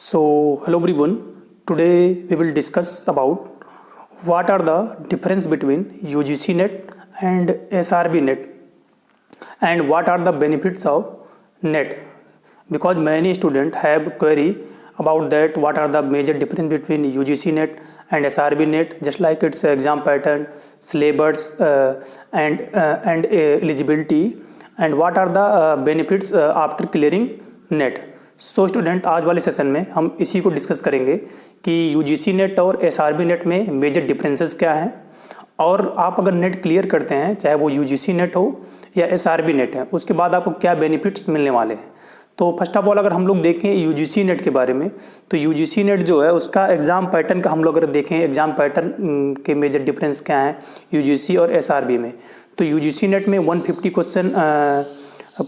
Hello everyone. Today we will discuss about what are the difference between UGC net and SRB net, and what are the benefits of net. Because many students have query about that, what are the major difference between UGC net and SRB net, just like its exam pattern, syllabus, and eligibility, and what are the benefits after clearing net. Student, आज वाले session में हम इसी को discuss करेंगे कि UGC net और SRB net में मेजर डिफरेंसेस क्या हैं, और आप अगर नेट क्लियर करते हैं, चाहे वो यूजीसी नेट हो या एसआरबी नेट है, उसके बाद आपको क्या बेनिफिट्स मिलने वाले हैं। तो फर्स्ट ऑफ ऑल अगर हम लोग देखें यूजीसी नेट के बारे में, तो यूजीसी नेट जो है उसका एग्ज़ाम पैटर्न का हम लोग अगर देखें, एग्ज़ाम पैटर्न के मेजर डिफरेंस क्या हैं यूजीसी और एसआरबी में। तो यूजीसी नेट में 150 क्वेश्चन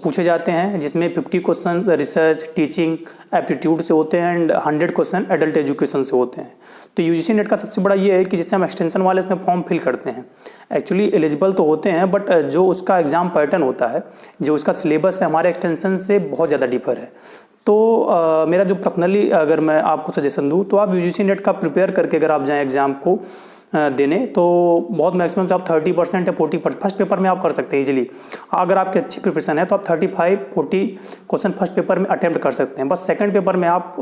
पूछे जाते हैं, जिसमें 50 क्वेश्चन रिसर्च, टीचिंग, एप्टीट्यूड से होते हैं एंड 100 क्वेश्चन एडल्ट एजुकेशन से होते हैं। तो यूजीसी नेट का सबसे बड़ा ये है कि जिससे हम एक्सटेंशन वाले इसमें फॉर्म फिल करते हैं, एक्चुअली एलिजिबल तो होते हैं, बट जो उसका एग्ज़ाम पैटर्न होता है, जो उसका सिलेबस है, हमारे एक्सटेंशन से बहुत ज़्यादा डिफर है। तो मेरा जो पर्सनली अगर मैं आपको सजेशन दूँ, तो आप यूजीसी नेट का प्रिपेयर करके अगर आप जाएँ एग्ज़ाम को देने, तो बहुत मैक्सिमम से आप 30% या 40% फर्स्ट पेपर में आप कर सकते हैं इजीली। अगर आपकी अच्छी प्रिपरेशन है तो आप 35-40 क्वेश्चन फर्स्ट पेपर में अटेम्प्ट कर सकते हैं। बस सेकंड पेपर में आप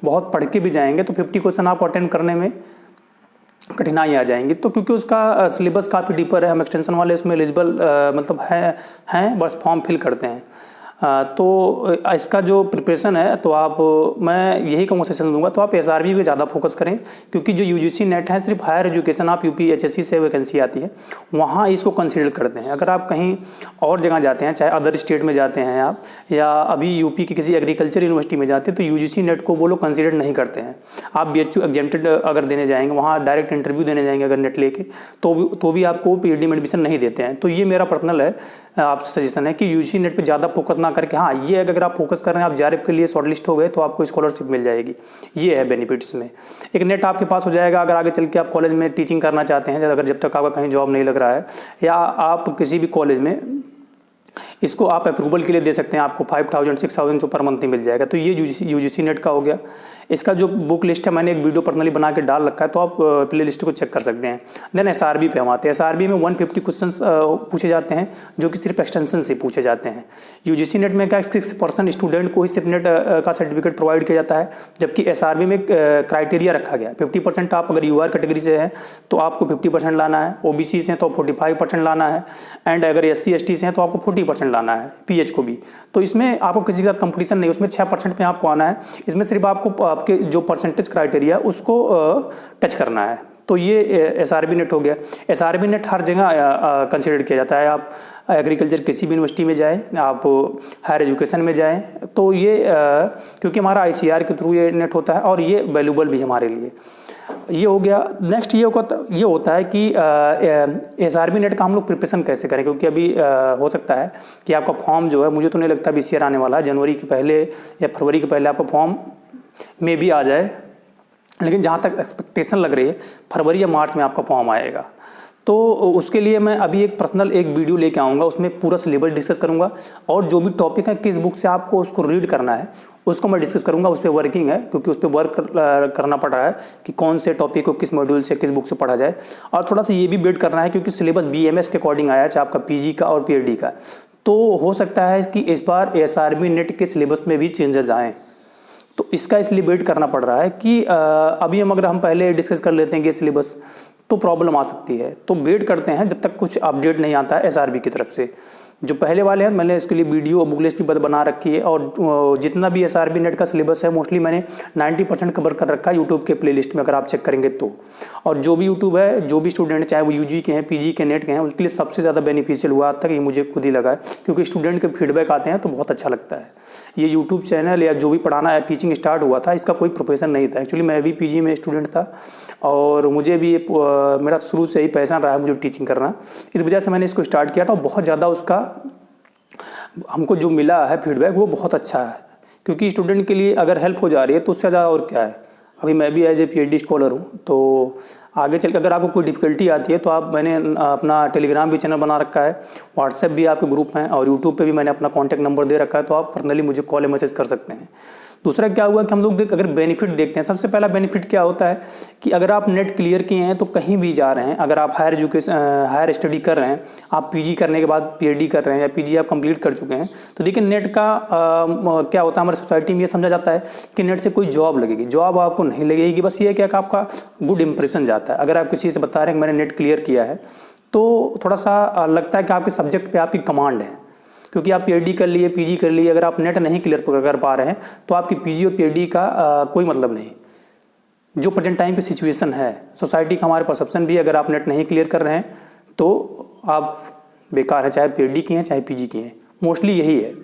बहुत पढ़ के भी जाएंगे तो 50 क्वेश्चन आपको अटेम्प्ट करने में कठिनाई आ जाएंगी। तो क्योंकि उसका सिलेबस काफ़ी डीपर है, हम एक्सटेंशन वाले उसमें एलिजिबल मतलब हैं, बस फॉर्म फिल करते हैं। तो इसका जो प्रिपरेशन है, तो आप मैं यही कहूँगा, सेशन दूंगा तो आप एसआरबी पे ज़्यादा फोकस करें, क्योंकि जो यूजीसी नेट है सिर्फ हायर एजुकेशन, आप यूपी एचएससी से वैकेंसी आती है, वहाँ इसको कंसीडर करते हैं। अगर आप कहीं और जगह जाते हैं, चाहे अदर स्टेट में जाते हैं आप, या अभी यूपी की किसी एग्रीकल्चर यूनिवर्सिटी में जाते हैं, तो यूजीसी नेट को वो लोग कंसीडर नहीं करते हैं। आप बीएचयू एग्जेम्प्टेड अगर देने जाएंगे, वहाँ डायरेक्ट इंटरव्यू देने जाएंगे अगर नेट लेके, तो भी आपको पीएचडी में एडमिशन नहीं देते हैं। तो ये मेरा पर्सनल है आपसे सजेशन है कि यूजीसी नेट पे ज़्यादा फोकस ना करके, हाँ ये अगर आप फोकस कर रहे हैं, आप जेआरएफ के लिए शॉर्टलिस्ट हो गए तो आपको स्कॉलरशिप मिल जाएगी। ये है बेनिफिट्स में। एक नेट आपके पास हो जाएगा अगर आगे चल के आप कॉलेज में टीचिंग करना चाहते हैं, अगर जब तक आपका कहीं जॉब नहीं लग रहा है, या आप किसी भी कॉलेज में इसको आप अप्रूवल के लिए दे सकते हैं, आपको 5000-6000 पर मंथ ही मिल जाएगा। तो ये यूजीसी नेट का हो गया। इसका जो बुक लिस्ट है, मैंने एक वीडियो पर्सनली बना के डाल रखा है, तो आप प्ले लिस्ट को चेक कर सकते हैं। देन एसआरबी पे हम आते हैं। एसआरबी में 150 क्वेश्चन पूछे जाते हैं, जो कि सिर्फ एक्सटेंशन से पूछे जाते हैं। यूजीसी नेट में क्या 6% स्टूडेंट को ही सिर्फ नेट का सर्टिफिकेट प्रोवाइड किया जाता है, जबकि एसआरबी में क्राइटेरिया रखा गया 50%। आप अगर यूआर कैटेगरी से हैं तो आपको 50% लाना है, ओबीसी से हैं तो 45% लाना है, एंड अगर एससी एसटी से हैं तो आपको 40% लाना है, पीएच को भी। तो इसमें आपको किसी का कंपटीशन नहीं, उसमें 6% में आपको आना है। इसमें सिर्फ आपको आपके जो परसेंटेज क्राइटेरिया उसको टच करना है। तो ये एसआरबी नेट हो गया। एसआरबी नेट हर जगह कंसिडर किया जाता है। आप एग्रीकल्चर किसी भी यूनिवर्सिटी में जाएं, आप हायर एजुकेशन में जाएं, तो ये क्योंकि हमारा आईसीआर के थ्रू ये नेट होता है, और ये वैल्यूबल भी हमारे लिए। ये हो गया। नेक्स्ट ये होता है कि एसआरबी नेट का हम लोग प्रिपरेशन कैसे करें, क्योंकि अभी हो सकता है कि आपका फॉर्म जो है, मुझे तो नहीं लगता अभी इस ईयर आने वाला है, जनवरी के पहले या फरवरी के पहले आपका फॉर्म में भी आ जाए, लेकिन जहाँ तक एक्सपेक्टेशन लग रही है फरवरी या मार्च में आपका फॉर्म आएगा। तो उसके लिए मैं अभी एक पर्सनल वीडियो लेके आऊँगा, उसमें पूरा सिलेबस डिस्कस करूँगा, और जो भी टॉपिक है किस बुक से आपको उसको रीड करना है उसको मैं डिस्कस करूँगा। उस पर वर्किंग है, क्योंकि उस पर वर्क करना पड़ रहा है कि कौन से टॉपिक को किस मॉड्यूल से किस बुक से पढ़ा जाए। और थोड़ा सा ये भी वेट करना है, क्योंकि सिलेबस बीएमएस के अकॉर्डिंग आया है, चाहे आपका पीजी का और पीएचडी का। तो हो सकता है कि इस बार एसआरबी नेट के सिलेबस में भी चेंजेस आएँ, तो इसका इसलिए वेट करना पड़ रहा है कि अभी अगर हम पहले डिस्कस कर लेते हैं कि सिलेबस, तो प्रॉब्लम आ सकती है। तो वेट करते हैं जब तक कुछ अपडेट नहीं आता है एसआरबी की तरफ से। जो पहले वाले हैं, मैंने इसके लिए वीडियो बुक लिस्ट भी बना रखी है, और जितना भी एसआरबी नेट का सिलेबस है मोस्टली मैंने 90% कवर कर रखा है यूट्यूब के प्लेलिस्ट में, अगर आप चेक करेंगे तो। और जो भी यूट्यूब है, जो भी स्टूडेंट चाहे वो यूजी के हैं, पीजी के, नेट के हैं, उसके लिए सबसे ज़्यादा बेनिफिशियल हुआ आज तक ये मुझे खुद ही लगा है, क्योंकि स्टूडेंट के फीडबैक आते हैं तो बहुत अच्छा लगता है। ये यूट्यूब चैनल या जो भी पढ़ाना है, टीचिंग स्टार्ट हुआ था, इसका कोई प्रोफेशन नहीं था। एक्चुअली मैं भी पीजी में स्टूडेंट था, और मुझे भी मेरा शुरू से ही पैशन रहा है मुझे टीचिंग करना, इस वजह से मैंने इसको स्टार्ट किया था। बहुत ज़्यादा उसका हमको जो मिला है फीडबैक वो बहुत अच्छा है, क्योंकि स्टूडेंट के लिए अगर हेल्प हो जा रही है तो उससे ज़्यादा और क्या है। अभी मैं भी एज ए पीएचडी स्कॉलर हूँ, तो आगे चल के अगर आपको कोई डिफ़िकल्टी आती है तो आप मैंने अपना टेलीग्राम भी चैनल बना रखा है, व्हाट्सएप भी आपके ग्रुप हैं और यूट्यूब पे भी मैंने अपना कॉन्टैक्ट नंबर दे रखा है, तो आप पर्सनली मुझे कॉल या मैसेज कर सकते हैं। दूसरा क्या हुआ कि हम लोग अगर बेनिफिट देखते हैं, सबसे पहला बेनिफिट क्या होता है कि अगर आप नेट क्लियर किए हैं तो कहीं भी जा रहे हैं, अगर आप हायर स्टडी कर रहे हैं, आप पीजी करने के बाद पीएचडी कर रहे हैं या पीजी आप कंप्लीट कर चुके हैं, तो देखिए नेट का क्या होता है हमारे सोसाइटी में ये समझा जाता है कि नेट से कोई जॉब लगेगी। जॉब आपको नहीं लगेगी, बस ये क्या आपका गुड इंप्रेशन जाता है। अगर आप किसी से बता रहे हैं कि मैंने नेट क्लियर किया है तो थोड़ा सा लगता है कि आपके सब्जेक्ट पे आपकी कमांड है, क्योंकि आप पीएचडी कर लिए, पीजी कर लिए, अगर आप नेट नहीं क्लियर कर पा रहे हैं तो आपकी पीजी और पीएचडी का कोई मतलब नहीं। जो प्रेजेंट टाइम की सिचुएशन है, सोसाइटी का हमारे परसेप्शन भी, अगर आप नेट नहीं क्लियर कर रहे हैं तो आप बेकार हैं, चाहे पीएचडी किए हैं चाहे पीजी किए हैं, मोस्टली यही है।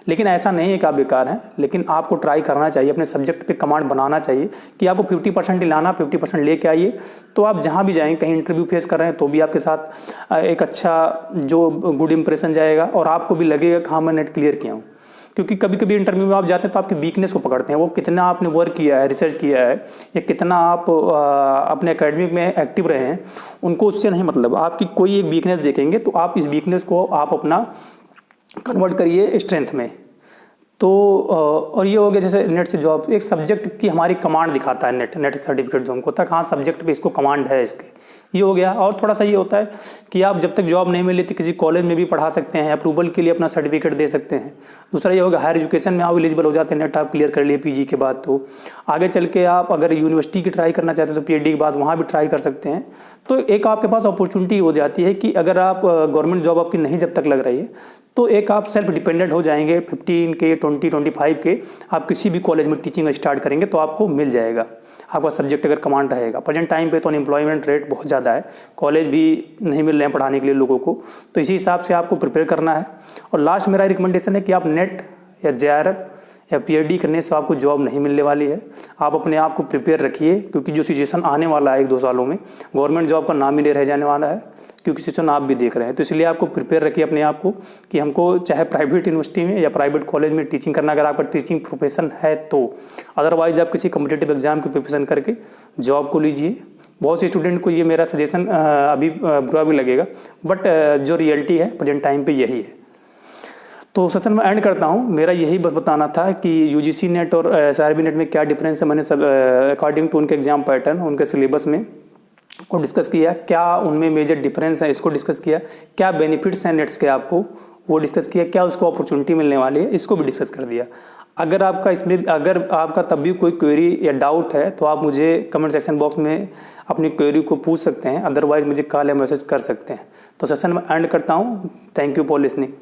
लेकिन ऐसा नहीं है कि आप बेकार हैं, लेकिन आपको ट्राई करना चाहिए, अपने सब्जेक्ट पे कमांड बनाना चाहिए कि आपको 50% ही लाना, 50% लेके आइए, तो आप जहाँ भी जाएँ, कहीं इंटरव्यू फेस कर रहे हैं तो भी आपके साथ एक अच्छा जो गुड इंप्रेशन जाएगा और आपको भी लगेगा कि हाँ मैं नेट क्लियर किया हूँ। क्योंकि कभी कभी इंटरव्यू में आप जाते हैं तो आपकी वीकनेस को पकड़ते हैं, वो कितना आपने वर्क किया है, रिसर्च किया है, या कितना आप अपने एकेडमिक में एक्टिव रहे हैं, उनको उससे नहीं मतलब। आपकी कोई एक वीकनेस देखेंगे तो आप इस वीकनेस को आप अपना कन्वर्ट करिए स्ट्रेंथ में। तो और ये हो गया जैसे नेट से जॉब, एक सब्जेक्ट की हमारी कमांड दिखाता है नेट सर्टिफिकेट जो हमको, तक हाँ सब्जेक्ट पे इसको कमांड है इसके, ये हो गया। और थोड़ा सा ये होता है कि आप जब तक जॉब नहीं मिली तो किसी कॉलेज में भी पढ़ा सकते हैं, अप्रूवल के लिए अपना सर्टिफिकेट दे सकते हैं। दूसरा ये होगा हायर एजुकेशन में आप एलिजिबल हो जाते हैं, नेट आप क्लियर कर लिए पीजी के बाद, तो आगे चल के आप अगर यूनिवर्सिटी की ट्राई करना चाहते हैं तो पीएचडी के बाद वहाँ भी ट्राई कर सकते हैं। तो एक आपके पास अपॉर्चुनिटी हो जाती है कि अगर आप गवर्नमेंट जॉब आपकी नहीं जब तक लग रही है तो एक आप सेल्फ डिपेंडेंट हो जाएंगे, 15 के 20-25 के आप किसी भी कॉलेज में टीचिंग स्टार्ट करेंगे तो आपको मिल जाएगा, आपका सब्जेक्ट अगर कमांड रहेगा। प्रेजेंट टाइम पे तो अनएम्प्लॉयमेंट रेट बहुत ज़्यादा है, कॉलेज भी नहीं मिल रहे हैं पढ़ाने के लिए लोगों को, तो इसी हिसाब से आपको प्रिपेयर करना है। और लास्ट मेरा रिकमेंडेशन है कि आप नेट या जेआरएफ या पीएचडी करने से आपको जॉब नहीं मिलने वाली है। आप अपने आप को प्रिपेयर रखिए, क्योंकि जो सिचुएशन आने वाला है 1-2 सालों में, गवर्नमेंट जॉब का नाम ही नहीं रह जाने वाला है, क्योंकि सिचुएशन आप भी देख रहे हैं। तो इसलिए आपको प्रिपेयर रखिए अपने आप को कि हमको चाहे प्राइवेट यूनिवर्सिटी में या प्राइवेट कॉलेज में टीचिंग करना, अगर आपका टीचिंग प्रोफेशन है तो। अदरवाइज आप किसी कॉम्पिटिटिव एग्जाम की प्रिपरेशन करके जॉब को लीजिए। बहुत से स्टूडेंट को ये मेरा सजेशन अभी बुरा भी लगेगा, बट जो रियलिटी है प्रेजेंट टाइम पे यही है। तो सेशन में एंड करता हूँ, मेरा यही बस बताना था कि यूजीसी नेट और एसआरबी नेट में क्या डिफरेंस है। मैंने सब अकॉर्डिंग टू उनके एग्जाम पैटर्न, उनके सिलेबस में को डिस्कस किया, क्या उनमें मेजर डिफरेंस है इसको डिस्कस किया, क्या बेनिफिट्स हैं नेट्स के आपको वो डिस्कस किया, क्या उसको अपॉर्चुनिटी मिलने वाली है इसको भी डिस्कस कर दिया। अगर आपका तब भी कोई क्वेरी या डाउट है तो आप मुझे कमेंट सेक्शन बॉक्स में अपनी क्वेरी को पूछ सकते हैं, अदरवाइज मुझे कॉल या मैसेज कर सकते हैं। तो सेशन में एंड करता हूँ। Thank you for listening.